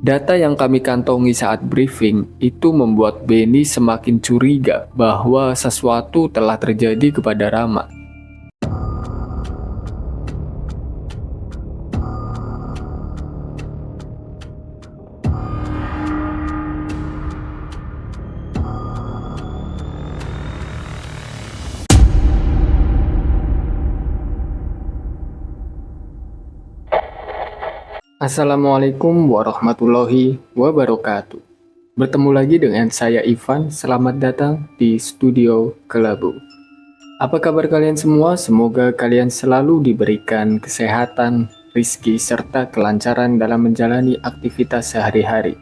Data yang kami kantongi saat briefing itu membuat Benny semakin curiga bahwa sesuatu telah terjadi kepada Rama. Assalamualaikum warahmatullahi wabarakatuh. Bertemu lagi dengan saya Ivan, selamat datang di Studio Kelabu. Apa kabar kalian semua? Semoga kalian selalu diberikan kesehatan, rizki, serta kelancaran dalam menjalani aktivitas sehari-hari.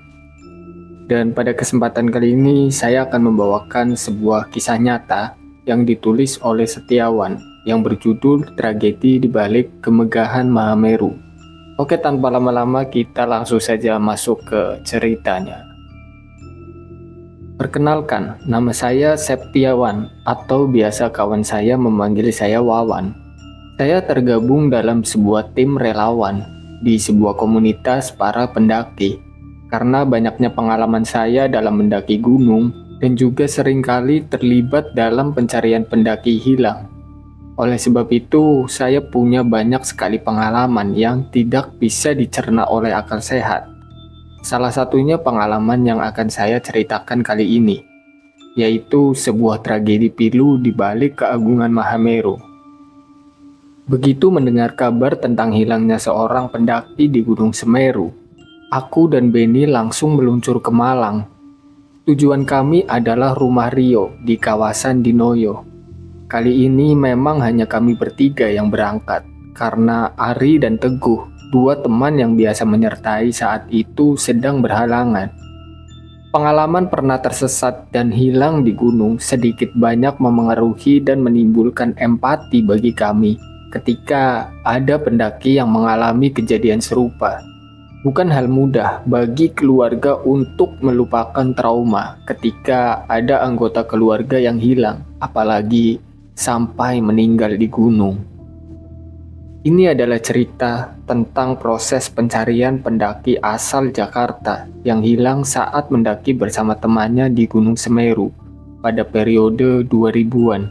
Dan pada kesempatan kali ini saya akan membawakan sebuah kisah nyata yang ditulis oleh Setiawan yang berjudul Tragedi di Balik Kemegahan Mahameru. Oke, tanpa lama-lama kita langsung saja masuk ke ceritanya. Perkenalkan, nama saya Septiawan atau biasa kawan saya memanggil saya Wawan. Saya tergabung dalam sebuah tim relawan di sebuah komunitas para pendaki. Karena banyaknya pengalaman saya dalam mendaki gunung dan juga seringkali terlibat dalam pencarian pendaki hilang. Oleh sebab itu, saya punya banyak sekali pengalaman yang tidak bisa dicerna oleh akal sehat. Salah satunya pengalaman yang akan saya ceritakan kali ini, yaitu sebuah tragedi pilu di balik keagungan Mahameru. Begitu mendengar kabar tentang hilangnya seorang pendaki di Gunung Semeru, aku dan Benny langsung meluncur ke Malang. Tujuan kami adalah rumah Rio di kawasan Dinoyo. Kali ini memang hanya kami bertiga yang berangkat, karena Ari dan Teguh, dua teman yang biasa menyertai saat itu sedang berhalangan. Pengalaman pernah tersesat dan hilang di gunung sedikit banyak memengaruhi dan menimbulkan empati bagi kami ketika ada pendaki yang mengalami kejadian serupa. Bukan hal mudah bagi keluarga untuk melupakan trauma ketika ada anggota keluarga yang hilang, apalagi sampai meninggal di gunung. Ini adalah cerita tentang proses pencarian pendaki asal Jakarta yang hilang saat mendaki bersama temannya di Gunung Semeru pada periode 2000-an.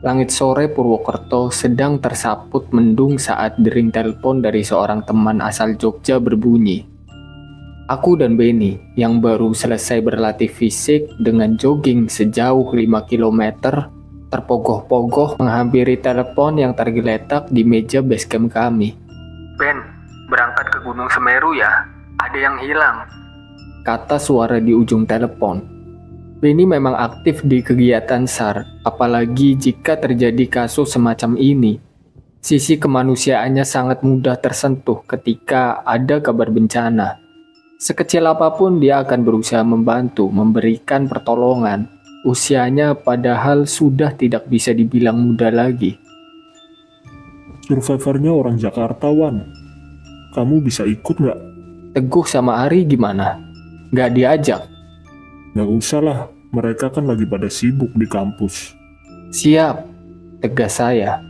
Langit sore Purwokerto sedang tersaput mendung saat dering telepon dari seorang teman asal Jogja berbunyi. Aku dan Benny yang baru selesai berlatih fisik dengan jogging sejauh 5 km terpogoh-pogoh menghampiri telepon yang tergeletak di meja basecamp kami. Ben, berangkat ke Gunung Semeru ya? Ada yang hilang, kata suara di ujung telepon. Benny memang aktif di kegiatan SAR, apalagi jika terjadi kasus semacam ini. Sisi kemanusiaannya sangat mudah tersentuh ketika ada kabar bencana. Sekecil apapun dia akan berusaha membantu, memberikan pertolongan. Usianya padahal sudah tidak bisa dibilang muda lagi. Survivornya orang Jakarta, Wan. Kamu bisa ikut nggak? Teguh sama Ari gimana? Nggak diajak? Nggak usah lah, mereka kan lagi pada sibuk di kampus. Siap, tegas saya.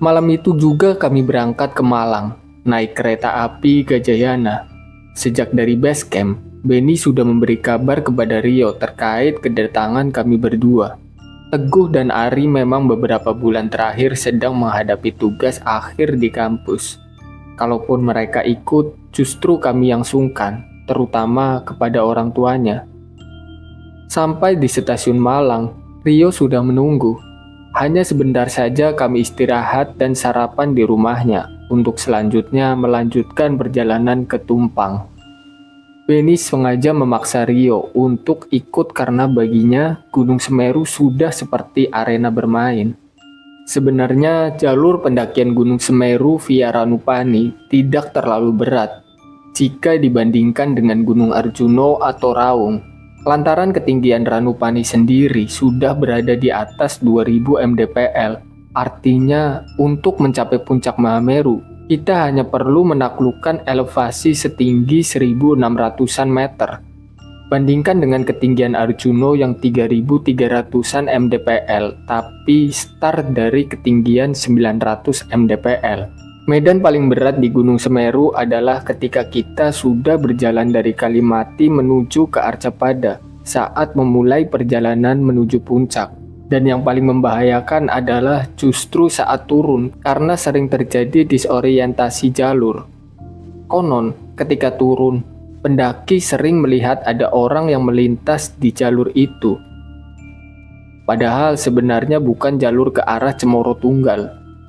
Malam itu juga kami berangkat ke Malang, naik kereta api Gajayana. Sejak dari base camp, Benny sudah memberi kabar kepada Rio terkait kedatangan kami berdua. Teguh dan Ari memang beberapa bulan terakhir sedang menghadapi tugas akhir di kampus. Kalaupun mereka ikut, justru kami yang sungkan, terutama kepada orang tuanya. Sampai di stasiun Malang, Rio sudah menunggu. Hanya sebentar saja kami istirahat dan sarapan di rumahnya, untuk selanjutnya melanjutkan perjalanan ke Tumpang. Benny sengaja memaksa Rio untuk ikut karena baginya Gunung Semeru sudah seperti arena bermain. Sebenarnya jalur pendakian Gunung Semeru via Ranupani tidak terlalu berat jika dibandingkan dengan Gunung Arjuno atau Raung. Lantaran ketinggian Ranupani sendiri sudah berada di atas 2000 mdpl. Artinya untuk mencapai puncak Mahameru, kita hanya perlu menaklukkan elevasi setinggi 1600-an meter. Bandingkan dengan ketinggian Arjuno yang 3300-an mdpl, tapi start dari ketinggian 900 mdpl. Medan paling berat di Gunung Semeru adalah ketika kita sudah berjalan dari Kalimati menuju ke Arcapada saat memulai perjalanan menuju puncak. Dan yang paling membahayakan adalah justru saat turun karena sering terjadi disorientasi jalur. Konon, ketika turun, pendaki sering melihat ada orang yang melintas di jalur itu. Padahal sebenarnya bukan jalur ke arah Cemoro Tunggal.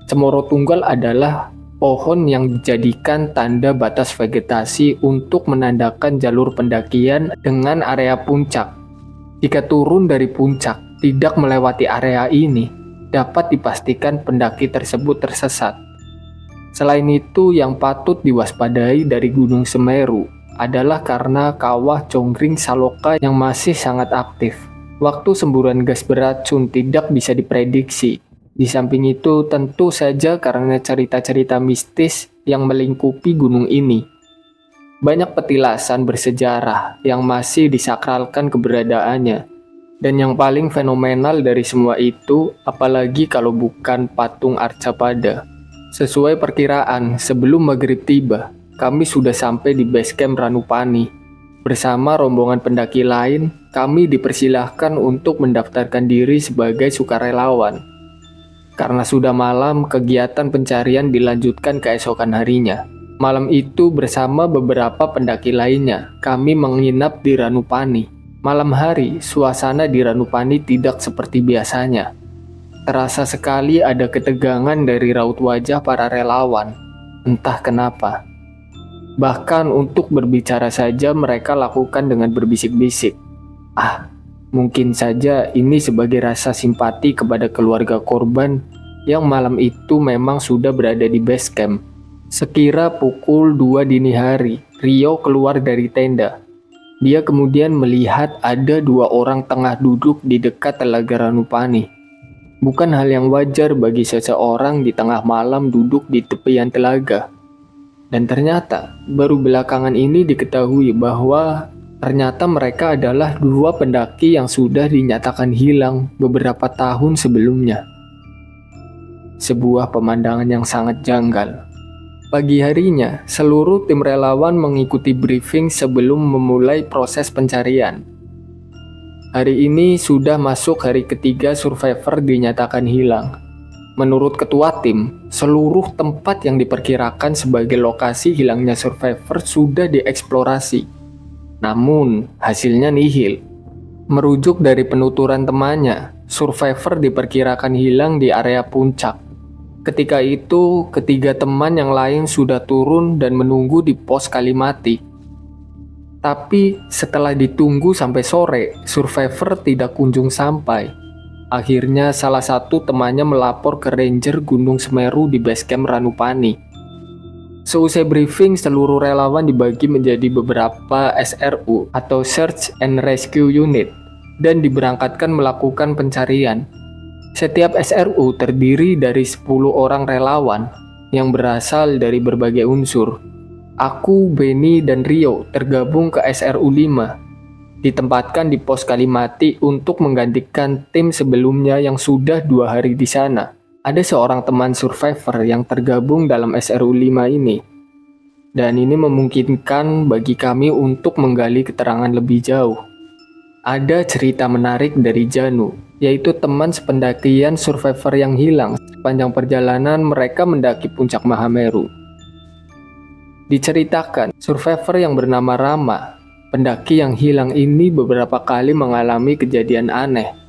Cemoro Tunggal adalah pohon yang dijadikan tanda batas vegetasi untuk menandakan jalur pendakian dengan area puncak. Jika turun dari puncak, tidak melewati area ini, dapat dipastikan pendaki tersebut tersesat. Selain itu, yang patut diwaspadai dari Gunung Semeru adalah karena kawah Conggring Saloka yang masih sangat aktif. Waktu semburan gas beracun tidak bisa diprediksi. Di samping itu, tentu saja karena cerita-cerita mistis yang melingkupi gunung ini. Banyak petilasan bersejarah yang masih disakralkan keberadaannya. Dan yang paling fenomenal dari semua itu, apalagi kalau bukan patung Arcapada. Sesuai perkiraan, sebelum maghrib tiba, kami sudah sampai di base camp Ranupani. Bersama rombongan pendaki lain, kami dipersilahkan untuk mendaftarkan diri sebagai sukarelawan. Karena sudah malam, kegiatan pencarian dilanjutkan keesokan harinya. Malam itu bersama beberapa pendaki lainnya, kami menginap di Ranupani. Malam hari, suasana di Ranupani tidak seperti biasanya. Terasa sekali ada ketegangan dari raut wajah para relawan. Entah kenapa. Bahkan untuk berbicara saja mereka lakukan dengan berbisik-bisik. Mungkin saja ini sebagai rasa simpati kepada keluarga korban yang malam itu memang sudah berada di base camp. Sekira pukul 2 dini hari, Rio keluar dari tenda. Dia kemudian melihat ada 2 orang tengah duduk di dekat telaga Ranupani. Bukan hal yang wajar bagi seseorang di tengah malam duduk di tepian telaga. Dan ternyata baru belakangan ini diketahui bahwa ternyata mereka adalah 2 pendaki yang sudah dinyatakan hilang beberapa tahun sebelumnya. Sebuah pemandangan yang sangat janggal. Pagi harinya, seluruh tim relawan mengikuti briefing sebelum memulai proses pencarian. Hari ini sudah masuk hari ketiga survivor dinyatakan hilang. Menurut ketua tim, seluruh tempat yang diperkirakan sebagai lokasi hilangnya survivor sudah dieksplorasi. Namun, hasilnya nihil. Merujuk dari penuturan temannya, survivor diperkirakan hilang di area puncak. Ketika itu, ketiga teman yang lain sudah turun dan menunggu di pos Kalimati. Tapi, setelah ditunggu sampai sore, survivor tidak kunjung sampai. Akhirnya, salah satu temannya melapor ke Ranger Gunung Semeru di basecamp Ranupani. Seusai briefing, seluruh relawan dibagi menjadi beberapa SRU atau Search and Rescue Unit dan diberangkatkan melakukan pencarian. Setiap SRU terdiri dari 10 orang relawan yang berasal dari berbagai unsur. Aku, Benny, dan Rio tergabung ke SRU 5, ditempatkan di pos Kalimati untuk menggantikan tim sebelumnya yang sudah 2 hari di sana. Ada seorang teman survivor yang tergabung dalam SRU 5 ini. Dan ini memungkinkan bagi kami untuk menggali keterangan lebih jauh. Ada cerita menarik dari Janu, yaitu teman sependakian survivor yang hilang sepanjang perjalanan mereka mendaki puncak Mahameru. Diceritakan, survivor yang bernama Rama, pendaki yang hilang ini beberapa kali mengalami kejadian aneh.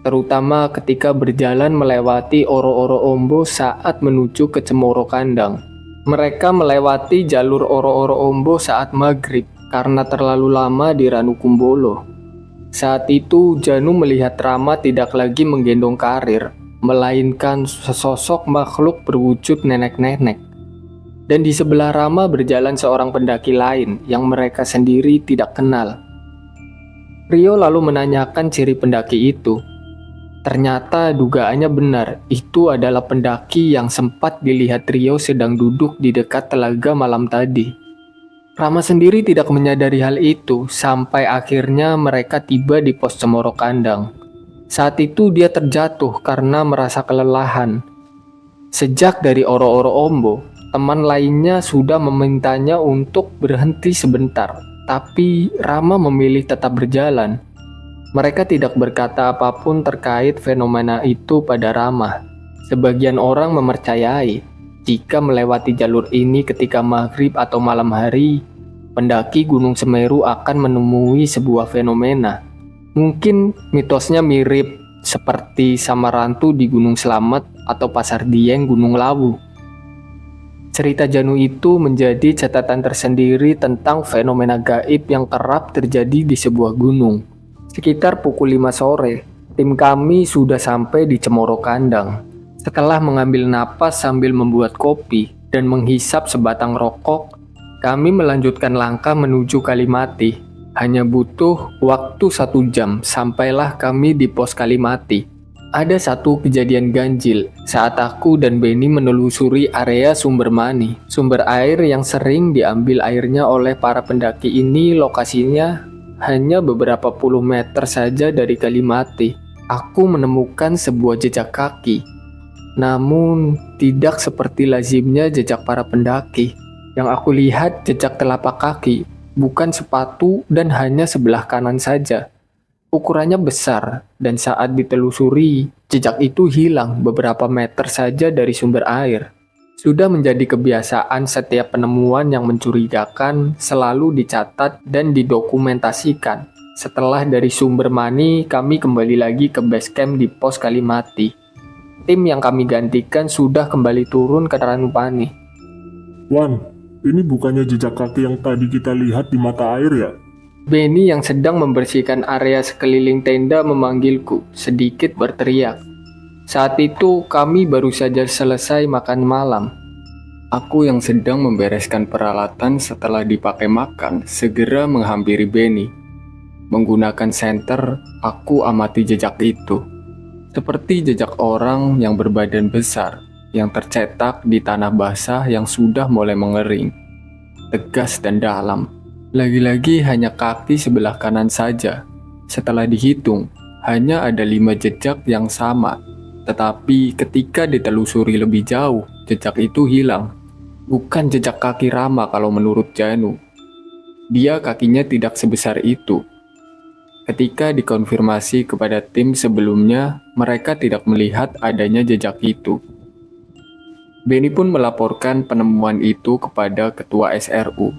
Terutama ketika berjalan melewati Oro-Oro Ombo saat menuju ke Cemoro Kandang. Mereka melewati jalur Oro-Oro Ombo saat maghrib karena terlalu lama di Ranukumbolo. Saat itu Janu melihat Rama tidak lagi menggendong karir, melainkan sesosok makhluk berwujud nenek-nenek. Dan di sebelah Rama berjalan seorang pendaki lain yang mereka sendiri tidak kenal. Rio lalu menanyakan ciri pendaki itu. Ternyata dugaannya benar, itu adalah pendaki yang sempat dilihat Rio sedang duduk di dekat telaga malam tadi. Rama sendiri tidak menyadari hal itu sampai akhirnya mereka tiba di pos Cemoro Kandang. Saat itu dia terjatuh karena merasa kelelahan. Sejak dari Oro-Oro Ombo, teman lainnya sudah memintanya untuk berhenti sebentar, tapi Rama memilih tetap berjalan. Mereka tidak berkata apapun terkait fenomena itu pada Rama. Sebagian orang mempercayai, jika melewati jalur ini ketika maghrib atau malam hari, pendaki Gunung Semeru akan menemui sebuah fenomena. Mungkin mitosnya mirip seperti Samarantu di Gunung Slamet atau Pasar Dieng Gunung Lawu. Cerita Janu itu menjadi catatan tersendiri tentang fenomena gaib yang kerap terjadi di sebuah gunung. Sekitar pukul 5 sore, tim kami sudah sampai di Cemoro Kandang. Setelah mengambil napas sambil membuat kopi dan menghisap sebatang rokok, kami melanjutkan langkah menuju Kalimati. Hanya butuh waktu 1 jam sampailah kami di pos Kalimati. Ada satu kejadian ganjil saat aku dan Benny menelusuri area sumber mani. Sumber air yang sering diambil airnya oleh para pendaki ini lokasinya hanya beberapa puluh meter saja dari Kalimati. Aku menemukan sebuah jejak kaki. Namun, tidak seperti lazimnya jejak para pendaki. Yang aku lihat jejak telapak kaki, bukan sepatu dan hanya sebelah kanan saja. Ukurannya besar, dan saat ditelusuri, jejak itu hilang beberapa meter saja dari sumber air. Sudah menjadi kebiasaan setiap penemuan yang mencurigakan selalu dicatat dan didokumentasikan. Setelah dari sumber mani, kami kembali lagi ke base camp di pos Kalimati. Tim yang kami gantikan sudah kembali turun ke Ranupani. Wan, ini bukannya jejak kaki yang tadi kita lihat di mata air ya? Benny yang sedang membersihkan area sekeliling tenda memanggilku, sedikit berteriak. Saat itu kami baru saja selesai makan malam. Aku yang sedang membereskan peralatan setelah dipakai makan segera menghampiri Benny. Menggunakan senter, aku amati jejak itu. Seperti jejak orang yang berbadan besar, yang tercetak di tanah basah yang sudah mulai mengering. Tegas dan dalam. Lagi-lagi hanya kaki sebelah kanan saja. Setelah dihitung, hanya ada 5 jejak yang sama. Tetapi ketika ditelusuri lebih jauh, jejak itu hilang. Bukan jejak kaki Rama kalau menurut Janu. Dia kakinya tidak sebesar itu. Ketika dikonfirmasi kepada tim sebelumnya, mereka tidak melihat adanya jejak itu. Benny pun melaporkan penemuan itu kepada Ketua SRU.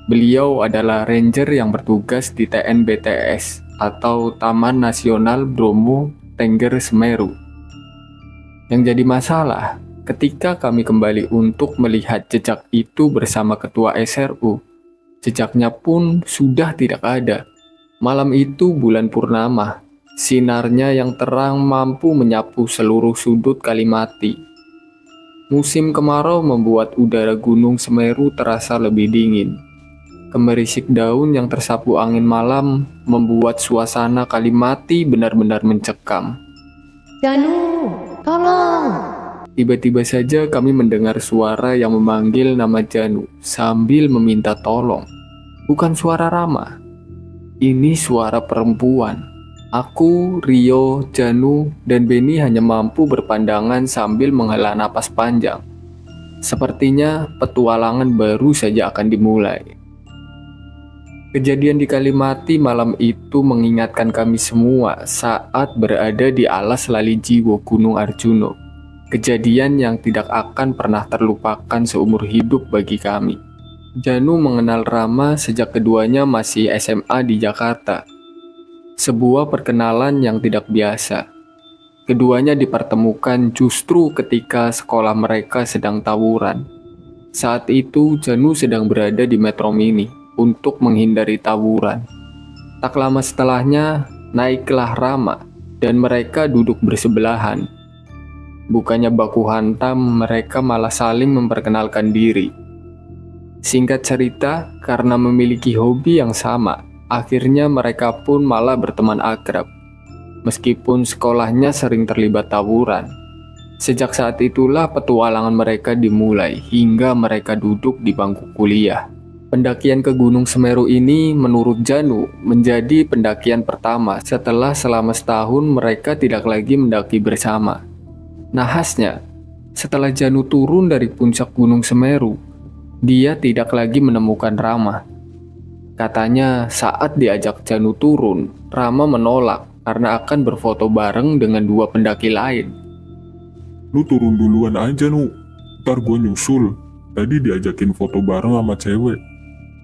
Beliau adalah ranger yang bertugas di TNBTS atau Taman Nasional Bromo Tengger Semeru. Yang jadi masalah, ketika kami kembali untuk melihat jejak itu bersama Ketua SRU, jejaknya pun sudah tidak ada. Malam itu bulan purnama, sinarnya yang terang mampu menyapu seluruh sudut Kalimati. Musim kemarau membuat udara Gunung Semeru terasa lebih dingin. Kemerisik daun yang tersapu angin malam membuat suasana Kalimati benar-benar mencekam. Janu, tolong! Tiba-tiba saja kami mendengar suara yang memanggil nama Janu sambil meminta tolong. Bukan suara Rama. Ini suara perempuan. Aku, Rio, Janu, dan Benny hanya mampu berpandangan sambil menghela napas panjang. Sepertinya petualangan baru saja akan dimulai. Kejadian di Kalimati malam itu mengingatkan kami semua saat berada di alas Lalijiwo Gunung Arjuno. Kejadian yang tidak akan pernah terlupakan seumur hidup bagi kami. Janu mengenal Rama sejak keduanya masih SMA di Jakarta. Sebuah perkenalan yang tidak biasa. Keduanya dipertemukan justru ketika sekolah mereka sedang tawuran. Saat itu Janu sedang berada di Metro Mini untuk menghindari tawuran. Tak lama setelahnya, naiklah Rama dan mereka duduk bersebelahan. Bukannya baku hantam, mereka malah saling memperkenalkan diri. Singkat cerita, karena memiliki hobi yang sama, akhirnya mereka pun malah berteman akrab. Meskipun sekolahnya sering terlibat tawuran. Sejak saat itulah petualangan mereka dimulai hingga mereka duduk di bangku kuliah. Pendakian ke Gunung Semeru ini menurut Janu menjadi pendakian pertama setelah selama setahun mereka tidak lagi mendaki bersama. Nahasnya, Setelah Janu turun dari puncak Gunung Semeru, dia tidak lagi menemukan Rama. Katanya saat diajak Janu turun, Rama menolak karena akan berfoto bareng dengan 2 pendaki lain. Lu turun duluan aja, Nu. Ntar gue nyusul. Tadi diajakin foto bareng sama cewek.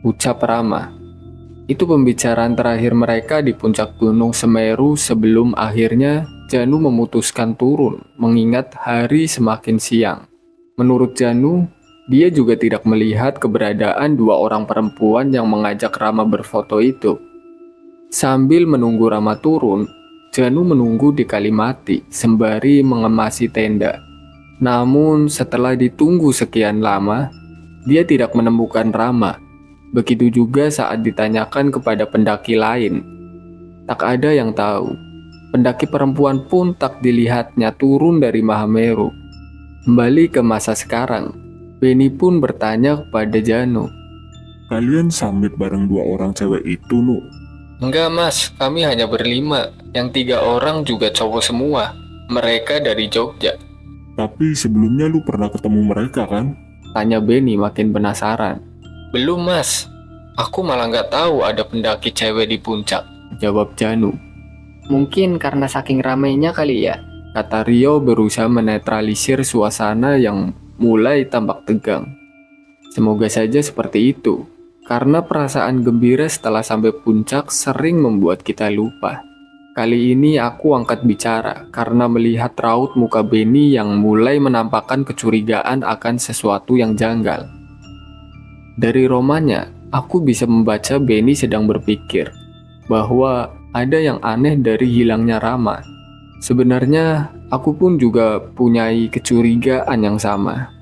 Ucap Rama. Itu pembicaraan terakhir mereka di puncak Gunung Semeru sebelum akhirnya Janu memutuskan turun mengingat hari semakin siang. Menurut Janu, dia juga tidak melihat keberadaan 2 orang perempuan yang mengajak Rama berfoto itu. Sambil menunggu Rama turun, Janu menunggu di Kalimati sembari mengemasi tenda. Namun setelah ditunggu sekian lama, dia tidak menemukan Rama. Begitu juga saat ditanyakan kepada pendaki lain. Tak ada yang tahu. Pendaki perempuan pun tak dilihatnya turun dari Mahameru. Kembali ke masa sekarang, Benny pun bertanya kepada Janu. Kalian summit bareng 2 orang cewek itu, Nu. Enggak mas, kami hanya berlima. Yang 3 orang juga cowok semua. Mereka dari Jogja. Tapi sebelumnya lu pernah ketemu mereka kan? Tanya Benny makin penasaran. Belum mas, aku malah nggak tahu ada pendaki cewek di puncak. Jawab Janu. Mungkin karena saking ramainya kali ya, kata Rio berusaha menetralisir suasana yang mulai tampak tegang. Semoga saja seperti itu, karena perasaan gembira setelah sampai puncak sering membuat kita lupa. Kali ini aku angkat bicara karena melihat raut muka Benny yang mulai menampakkan kecurigaan akan sesuatu yang janggal. Dari romannya, aku bisa membaca Benny sedang berpikir bahwa ada yang aneh dari hilangnya Rama. Sebenarnya, aku pun juga punyai kecurigaan yang sama.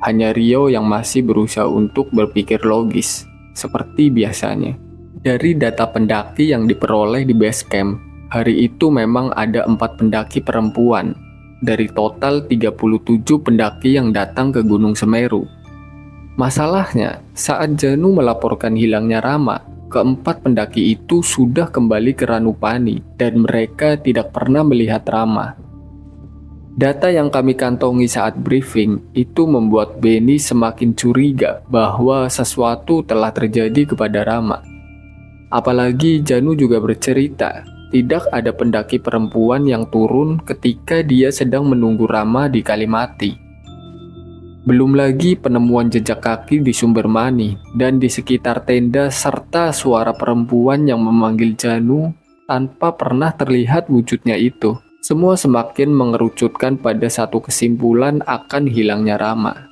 Hanya Rio yang masih berusaha untuk berpikir logis, seperti biasanya. Dari data pendaki yang diperoleh di base camp, hari itu memang ada 4 pendaki perempuan dari total 37 pendaki yang datang ke Gunung Semeru. Masalahnya, saat Janu melaporkan hilangnya Rama, keempat pendaki itu sudah kembali ke Ranupani dan mereka tidak pernah melihat Rama. Data yang kami kantongi saat briefing itu membuat Benny semakin curiga bahwa sesuatu telah terjadi kepada Rama. Apalagi Janu juga bercerita, tidak ada pendaki perempuan yang turun ketika dia sedang menunggu Rama di Kalimati. Belum lagi penemuan jejak kaki di Sumber Mani dan di sekitar tenda serta suara perempuan yang memanggil Janu tanpa pernah terlihat wujudnya itu. Semua semakin mengerucutkan pada satu kesimpulan akan hilangnya Rama.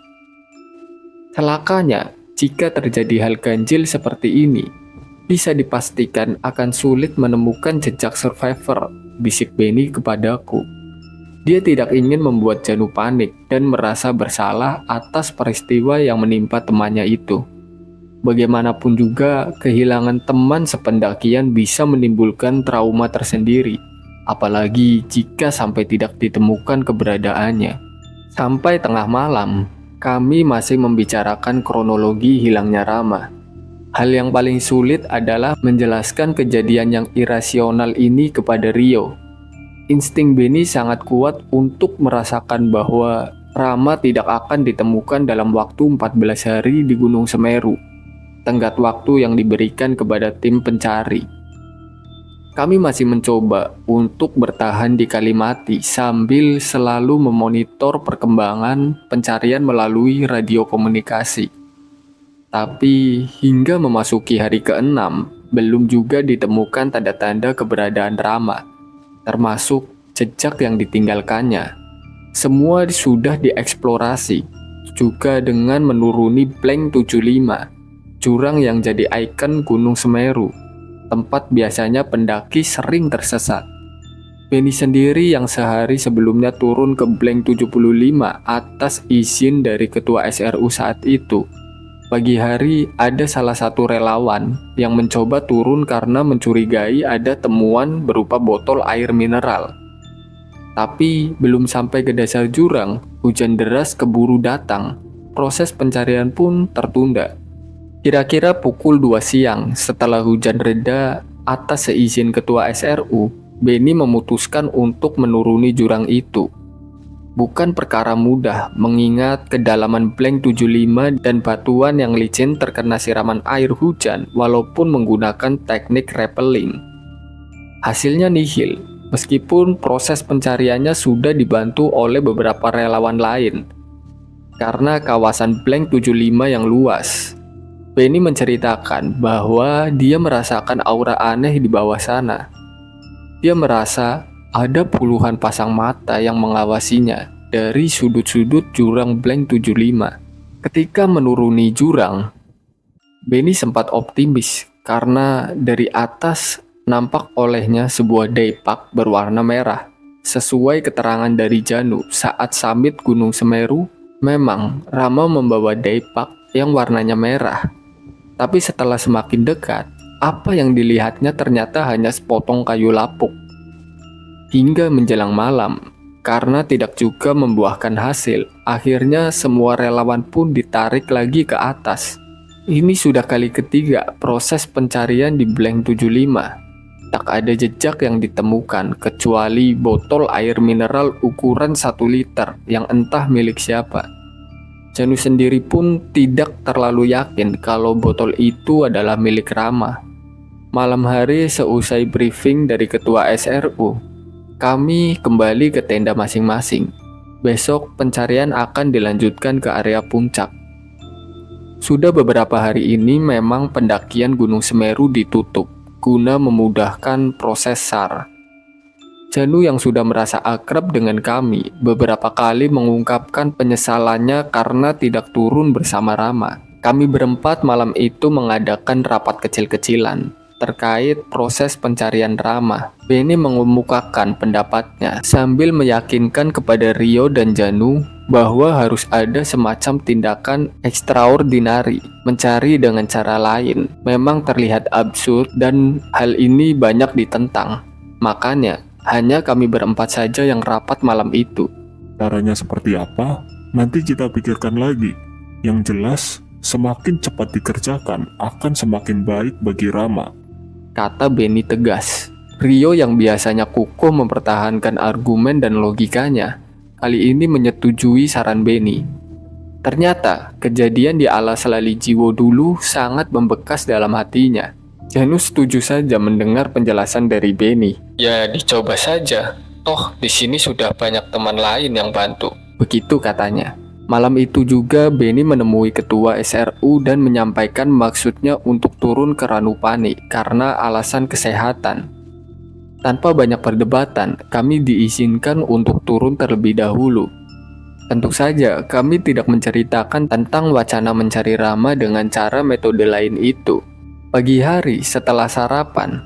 Celakanya, jika terjadi hal ganjil seperti ini, bisa dipastikan akan sulit menemukan jejak survivor, bisik Benny kepadaku. Dia tidak ingin membuat Janu panik dan merasa bersalah atas peristiwa yang menimpa temannya itu. Bagaimanapun juga, kehilangan teman sependakian bisa menimbulkan trauma tersendiri, apalagi jika sampai tidak ditemukan keberadaannya. Sampai tengah malam, kami masih membicarakan kronologi hilangnya Rama. Hal yang paling sulit adalah menjelaskan kejadian yang irasional ini kepada Rio. Insting Benny sangat kuat untuk merasakan bahwa Rama tidak akan ditemukan dalam waktu 14 hari di Gunung Semeru, tenggat waktu yang diberikan kepada tim pencari. Kami masih mencoba untuk bertahan di Kalimati sambil selalu memonitor perkembangan pencarian melalui radio komunikasi. Tapi hingga memasuki hari ke-6, belum juga ditemukan tanda-tanda keberadaan Rama, termasuk jejak yang ditinggalkannya. Semua sudah dieksplorasi, juga dengan menuruni Plank 75, jurang yang jadi ikon Gunung Semeru, tempat biasanya pendaki sering tersesat. Benny sendiri yang sehari sebelumnya turun ke Plank 75 atas izin dari ketua SRU saat itu. Pagi hari ada salah satu relawan yang mencoba turun karena mencurigai ada temuan berupa botol air mineral. Tapi belum sampai ke dasar jurang, hujan deras keburu datang. Proses pencarian pun tertunda. Kira-kira pukul 2 siang setelah hujan reda, atas seizin ketua SRU, Benny memutuskan untuk menuruni jurang itu. Bukan perkara mudah mengingat kedalaman Blank 75 dan batuan yang licin terkena siraman air hujan walaupun menggunakan teknik rappelling. Hasilnya nihil, meskipun proses pencariannya sudah dibantu oleh beberapa relawan lain. Karena kawasan Blank 75 yang luas, Benny menceritakan bahwa dia merasakan aura aneh di bawah sana. Dia merasa ada puluhan pasang mata yang mengawasinya dari sudut-sudut jurang Blank 75. Ketika menuruni jurang, Benny sempat optimis karena dari atas nampak olehnya sebuah daypak berwarna merah. Sesuai keterangan dari Janu saat summit Gunung Semeru, memang Rama membawa daypak yang warnanya merah. Tapi setelah semakin dekat, apa yang dilihatnya ternyata hanya sepotong kayu lapuk. Hingga menjelang malam, karena tidak juga membuahkan hasil, akhirnya semua relawan pun ditarik lagi ke atas. Ini sudah kali ketiga proses pencarian di Blank 75. Tak ada jejak yang ditemukan kecuali botol air mineral ukuran 1 liter yang entah milik siapa. Janu sendiri pun tidak terlalu yakin kalau botol itu adalah milik Rama. Malam hari seusai briefing dari ketua SRU, kami kembali ke tenda masing-masing. Besok pencarian akan dilanjutkan ke area puncak. Sudah beberapa hari ini memang pendakian Gunung Semeru ditutup guna memudahkan proses SAR. Janu yang sudah merasa akrab dengan kami beberapa kali mengungkapkan penyesalannya karena tidak turun bersama Rama. Kami berempat malam itu mengadakan rapat kecil-kecilan terkait proses pencarian Rama. Benny mengemukakan pendapatnya sambil meyakinkan kepada Rio dan Janu bahwa harus ada semacam tindakan extraordinary, mencari dengan cara lain. Memang terlihat absurd dan hal ini banyak ditentang. Makanya hanya kami berempat saja yang rapat malam itu. Caranya seperti apa? Nanti kita pikirkan lagi. Yang jelas, semakin cepat dikerjakan akan semakin baik bagi Rama, kata Benny tegas. Rio yang biasanya kukuh mempertahankan argumen dan logikanya, kali ini menyetujui saran Benny. Ternyata, kejadian di Alas Lali Jiwo dulu sangat membekas dalam hatinya. Janu setuju saja mendengar penjelasan dari Benny. Ya, dicoba saja. Toh, di sini sudah banyak teman lain yang bantu. Begitu katanya. Malam itu juga Benny menemui ketua SRU dan menyampaikan maksudnya untuk turun ke Ranupani karena alasan kesehatan. Tanpa banyak perdebatan, kami diizinkan untuk turun terlebih dahulu. Tentu saja, kami tidak menceritakan tentang wacana mencari Rama dengan cara metode lain itu. Pagi hari setelah sarapan,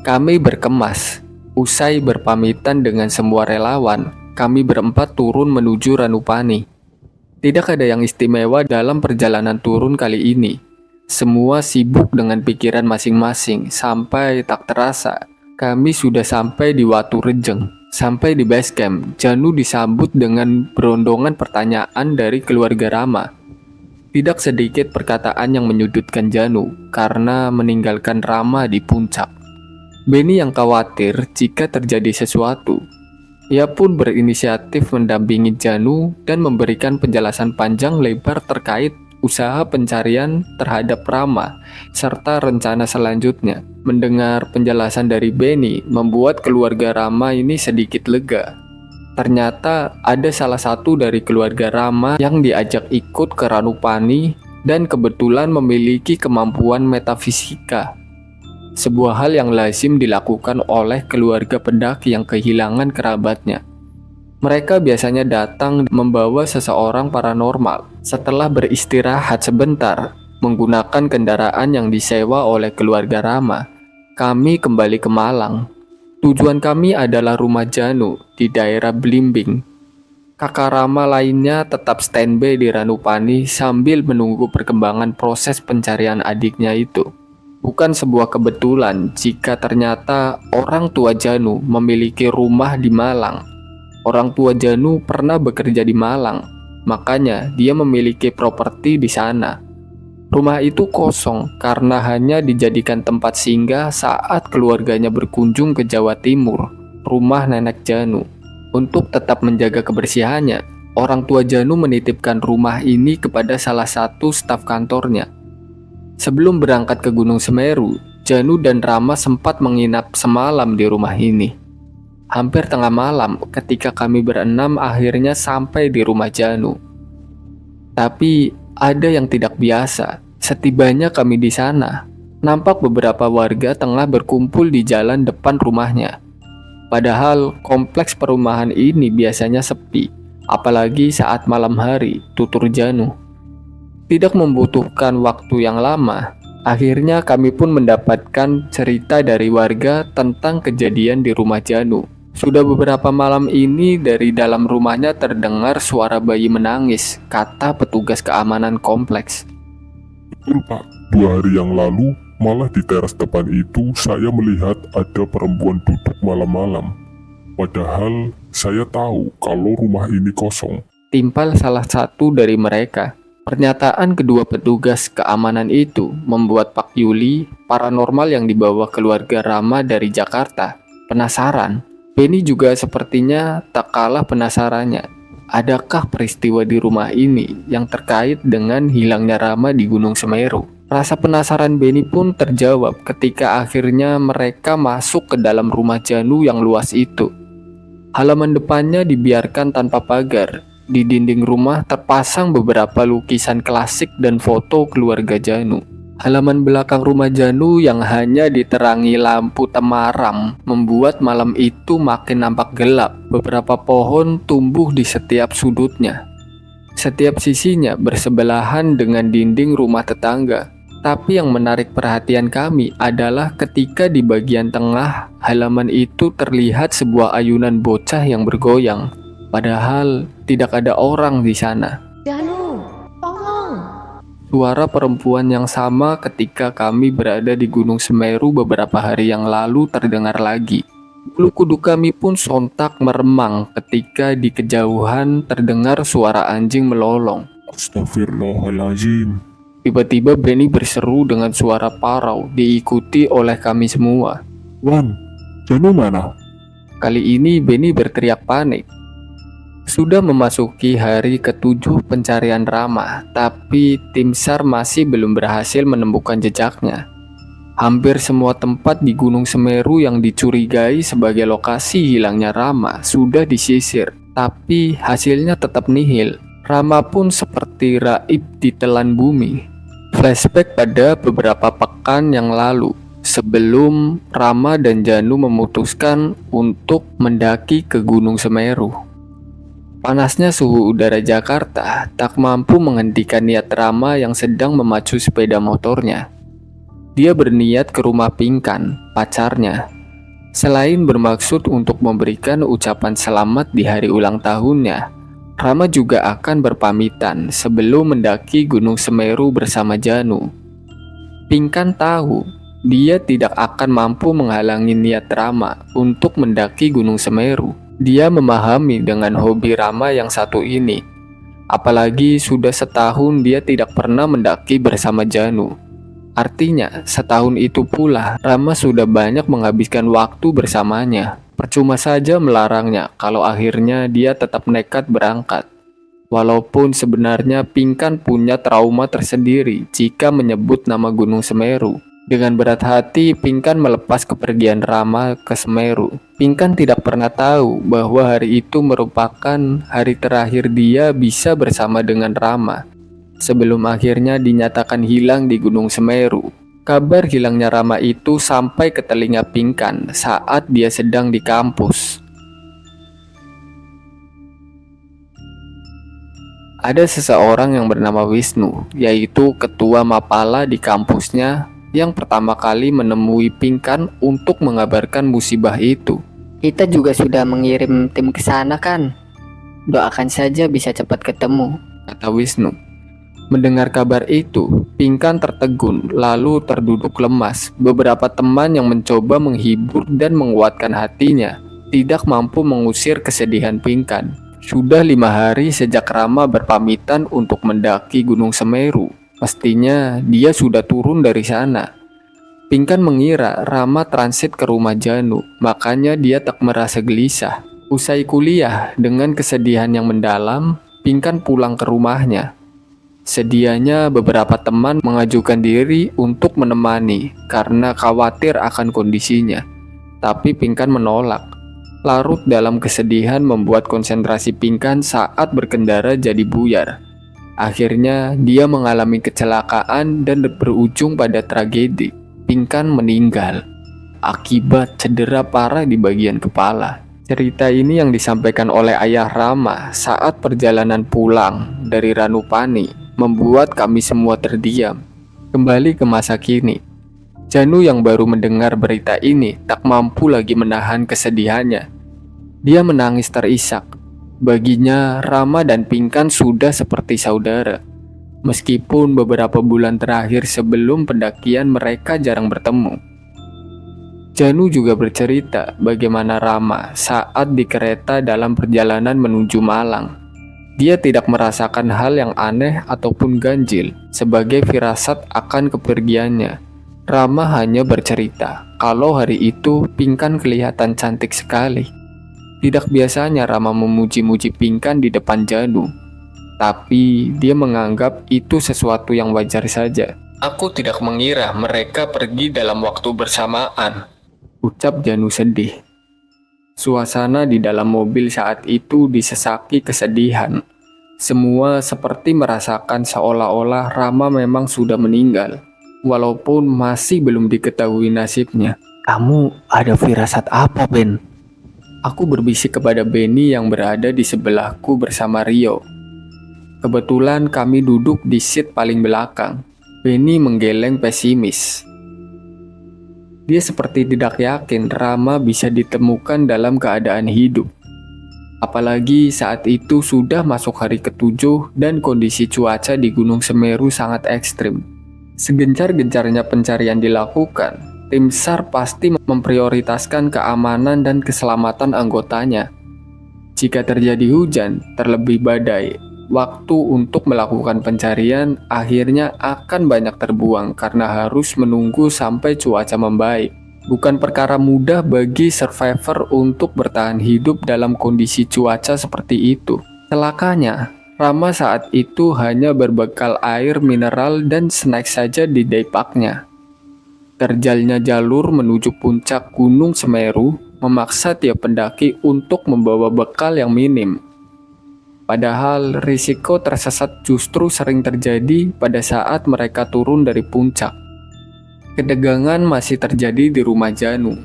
kami berkemas. Usai berpamitan dengan semua relawan, kami berempat turun menuju Ranupani. Tidak ada yang istimewa dalam perjalanan turun kali ini. Semua sibuk dengan pikiran masing-masing sampai tak terasa kami sudah sampai di Watu Rejeng. Sampai di base camp, Janu disambut dengan berondongan pertanyaan dari keluarga Rama. Tidak sedikit perkataan yang menyudutkan Janu karena meninggalkan Rama di puncak. Benny yang khawatir jika terjadi sesuatu. Ia pun berinisiatif mendampingi Janu dan memberikan penjelasan panjang lebar terkait usaha pencarian terhadap Rama serta rencana selanjutnya. Mendengar penjelasan dari Benny membuat keluarga Rama ini sedikit lega. Ternyata ada salah satu dari keluarga Rama yang diajak ikut ke Ranupani dan kebetulan memiliki kemampuan metafisika. Sebuah hal yang lazim dilakukan oleh keluarga pendaki yang kehilangan kerabatnya. Mereka biasanya datang membawa seseorang paranormal. Setelah beristirahat sebentar, menggunakan kendaraan yang disewa oleh keluarga Rama, kami kembali ke Malang. Tujuan kami adalah rumah Janu di daerah Blimbing. Kakak Rama lainnya tetap standby di Ranupani sambil menunggu perkembangan proses pencarian adiknya itu. Bukan sebuah kebetulan jika ternyata orang tua Janu memiliki rumah di Malang. Orang tua Janu pernah bekerja di Malang, makanya dia memiliki properti di sana. Rumah itu kosong karena hanya dijadikan tempat singgah saat keluarganya berkunjung ke Jawa Timur, rumah nenek Janu. Untuk tetap menjaga kebersihannya, orang tua Janu menitipkan rumah ini kepada salah satu staf kantornya. Sebelum berangkat ke Gunung Semeru, Janu dan Rama sempat menginap semalam di rumah ini. Hampir tengah malam ketika kami berenam akhirnya sampai di rumah Janu. Tapi ada yang tidak biasa. Setibanya kami di sana, nampak beberapa warga tengah berkumpul di jalan depan rumahnya. Padahal kompleks perumahan ini biasanya sepi, apalagi saat malam hari, tutur Janu. Tidak membutuhkan waktu yang lama, akhirnya kami pun mendapatkan cerita dari warga tentang kejadian di rumah Janu. Sudah beberapa malam ini dari dalam rumahnya terdengar suara bayi menangis, kata petugas keamanan kompleks. Betul Pak, 2 hari yang lalu malah di teras depan itu saya melihat ada perempuan duduk malam-malam. Padahal saya tahu kalau rumah ini kosong. Timpal salah satu dari mereka. Pernyataan kedua petugas keamanan itu membuat Pak Yuli, paranormal yang dibawa keluarga Rama dari Jakarta, penasaran. Benny juga sepertinya tak kalah penasarannya. Adakah peristiwa di rumah ini yang terkait dengan hilangnya Rama di Gunung Semeru? Rasa penasaran Benny pun terjawab ketika akhirnya mereka masuk ke dalam rumah Janu yang luas itu. Halaman depannya dibiarkan tanpa pagar. Di dinding rumah terpasang beberapa lukisan klasik dan foto keluarga Janu. Halaman belakang rumah Janu yang hanya diterangi lampu temaram membuat malam itu makin nampak gelap. Beberapa pohon tumbuh di setiap sudutnya. Setiap sisinya bersebelahan dengan dinding rumah tetangga. Tapi yang menarik perhatian kami adalah ketika di bagian tengah halaman itu terlihat sebuah ayunan bocah yang bergoyang. Padahal tidak ada orang di sana. Janu, tolong. Suara perempuan yang sama ketika kami berada di Gunung Semeru beberapa hari yang lalu terdengar lagi. Bulu kuduk kami pun sontak meremang ketika di kejauhan terdengar suara anjing melolong. Astagfirullahaladzim. Tiba-tiba Benny berseru dengan suara parau diikuti oleh kami semua. Wan, Janu mana? Kali ini Benny berteriak panik. Sudah memasuki hari ke-7 pencarian Rama, tapi tim SAR masih belum berhasil menemukan jejaknya. Hampir semua tempat di Gunung Semeru yang dicurigai sebagai lokasi hilangnya Rama sudah disisir, tapi hasilnya tetap nihil. Rama pun seperti raib ditelan bumi. Flashback pada beberapa pekan yang lalu, sebelum Rama dan Janu memutuskan untuk mendaki ke Gunung Semeru. Panasnya suhu udara Jakarta tak mampu menghentikan niat Rama yang sedang memacu sepeda motornya. Dia berniat ke rumah Pinkan, pacarnya. Selain bermaksud untuk memberikan ucapan selamat di hari ulang tahunnya, Rama juga akan berpamitan sebelum mendaki Gunung Semeru bersama Janu. Pinkan tahu dia tidak akan mampu menghalangi niat Rama untuk mendaki Gunung Semeru. Dia memahami dengan hobi Rama yang satu ini. Apalagi sudah setahun dia tidak pernah mendaki bersama Janu. Artinya, setahun itu pula Rama sudah banyak menghabiskan waktu bersamanya. Percuma saja melarangnya kalau akhirnya dia tetap nekat berangkat. Walaupun sebenarnya Pinkan punya trauma tersendiri jika menyebut nama Gunung Semeru. Dengan berat hati, Pinkan melepas kepergian Rama ke Semeru. Pinkan tidak pernah tahu bahwa hari itu merupakan hari terakhir dia bisa bersama dengan Rama. Sebelum akhirnya dinyatakan hilang di Gunung Semeru. Kabar hilangnya Rama itu sampai ke telinga Pinkan saat dia sedang di kampus. Ada seseorang yang bernama Wisnu, yaitu ketua Mapala di kampusnya, yang pertama kali menemui Pinkan untuk mengabarkan musibah itu. Kita juga sudah mengirim tim ke sana kan? Doakan saja bisa cepat ketemu, kata Wisnu. Mendengar kabar itu, Pinkan tertegun lalu terduduk lemas. Beberapa teman yang mencoba menghibur dan menguatkan hatinya tidak mampu mengusir kesedihan Pinkan. Sudah 5 hari sejak Rama berpamitan untuk mendaki Gunung Semeru. Pastinya dia sudah turun dari sana. Pinkan mengira Rama transit ke rumah Janu, makanya dia tak merasa gelisah. Usai kuliah dengan kesedihan yang mendalam, Pinkan pulang ke rumahnya. Sedianya beberapa teman mengajukan diri untuk menemani karena khawatir akan kondisinya. Tapi Pinkan menolak. Larut dalam kesedihan membuat konsentrasi Pinkan saat berkendara jadi buyar. Akhirnya dia mengalami kecelakaan dan berujung pada tragedi. Pinkan meninggal akibat cedera parah di bagian kepala. Cerita ini yang disampaikan oleh ayah Rama saat perjalanan pulang dari Ranupani membuat kami semua terdiam. Kembali ke masa kini, Janu yang baru mendengar berita ini tak mampu lagi menahan kesedihannya. Dia menangis terisak. Baginya, Rama dan Pinkan sudah seperti saudara. Meskipun beberapa bulan terakhir sebelum pendakian mereka jarang bertemu. Janu juga bercerita bagaimana Rama saat di kereta dalam perjalanan menuju Malang. Dia tidak merasakan hal yang aneh ataupun ganjil sebagai firasat akan kepergiannya. Rama hanya bercerita kalau hari itu Pinkan kelihatan cantik sekali. Tidak biasanya Rama memuji-muji Pinkan di depan Janu, tapi dia menganggap itu sesuatu yang wajar saja. Aku tidak mengira mereka pergi dalam waktu bersamaan, ucap Janu sedih. Suasana di dalam mobil saat itu disesaki kesedihan. Semua seperti merasakan seolah-olah Rama memang sudah meninggal, walaupun masih belum diketahui nasibnya. Kamu ada firasat apa, Ben? Aku berbisik kepada Benny yang berada di sebelahku bersama Rio. Kebetulan kami duduk di seat paling belakang. Benny menggeleng pesimis. Dia seperti tidak yakin Rama bisa ditemukan dalam keadaan hidup. Apalagi saat itu sudah masuk hari ke-7 dan kondisi cuaca di Gunung Semeru sangat ekstrim. Segencar-gencarnya pencarian dilakukan, tim SAR pasti memprioritaskan keamanan dan keselamatan anggotanya. Jika terjadi hujan, terlebih badai, waktu untuk melakukan pencarian akhirnya akan banyak terbuang karena harus menunggu sampai cuaca membaik. Bukan perkara mudah bagi survivor untuk bertahan hidup dalam kondisi cuaca seperti itu. Celakanya, Rama saat itu hanya berbekal air mineral dan snack saja di daypacknya. Terjalnya jalur menuju puncak Gunung Semeru memaksa tiap pendaki untuk membawa bekal yang minim. Padahal risiko tersesat justru sering terjadi pada saat mereka turun dari puncak. Ketegangan masih terjadi di rumah Janu.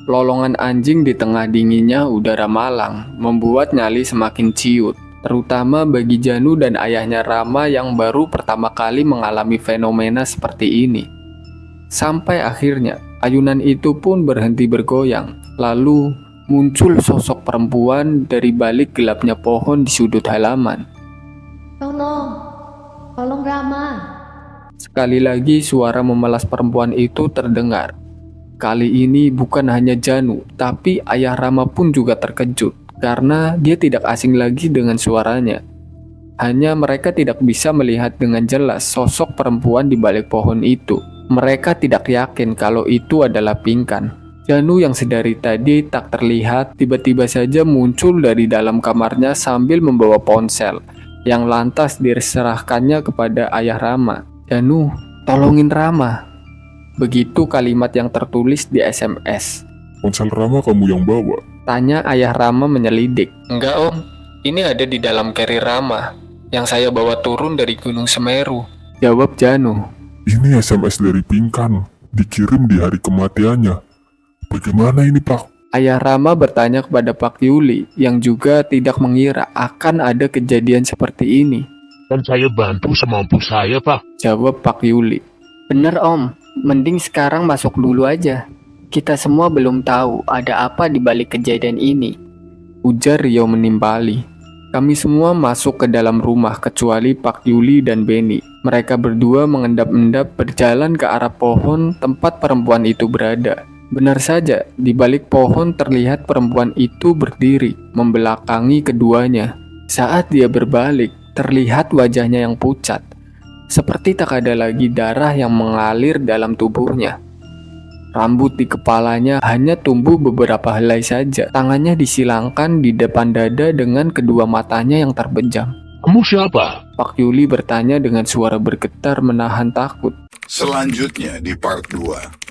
Lolongan anjing di tengah dinginnya udara Malang membuat nyali semakin ciut, terutama bagi Janu dan ayahnya Rama yang baru pertama kali mengalami fenomena seperti ini. Sampai akhirnya, ayunan itu pun berhenti bergoyang, lalu muncul sosok perempuan dari balik gelapnya pohon di sudut halaman. Tolong Rama. Sekali lagi suara memelas perempuan itu terdengar. Kali ini bukan hanya Janu, tapi ayah Rama pun juga terkejut karena dia tidak asing lagi dengan suaranya. Hanya mereka tidak bisa melihat dengan jelas sosok perempuan di balik pohon itu. Mereka tidak yakin kalau itu adalah Pinkan. Janu yang sedari tadi tak terlihat tiba-tiba saja muncul dari dalam kamarnya sambil membawa ponsel yang lantas diserahkannya kepada ayah Rama. Janu, tolongin Rama. Begitu kalimat yang tertulis di SMS. Ponsel Rama kamu yang bawa? Tanya ayah Rama menyelidik. Enggak om, ini ada di dalam carrier Rama yang saya bawa turun dari Gunung Semeru. Jawab Janu. Ini SMS dari Pinkan, dikirim di hari kematiannya. Bagaimana ini Pak? Ayah Rama bertanya kepada Pak Yuli yang juga tidak mengira akan ada kejadian seperti ini. Dan saya bantu semampu saya, Pak. Jawab Pak Yuli. Bener om, mending sekarang masuk dulu aja. Kita semua belum tahu ada apa di balik kejadian ini. Ujar Rio menimpali. Kami semua masuk ke dalam rumah kecuali Pak Yuli dan Benny. Mereka berdua mengendap-endap berjalan ke arah pohon tempat perempuan itu berada. Benar saja, di balik pohon terlihat perempuan itu berdiri, membelakangi keduanya. Saat dia berbalik, terlihat wajahnya yang pucat, seperti tak ada lagi darah yang mengalir dalam tubuhnya. Rambut di kepalanya hanya tumbuh beberapa helai saja. Tangannya disilangkan di depan dada dengan kedua matanya yang terbejam. Kamu siapa? Pak Yuli bertanya dengan suara bergetar menahan takut. Selanjutnya di part 2.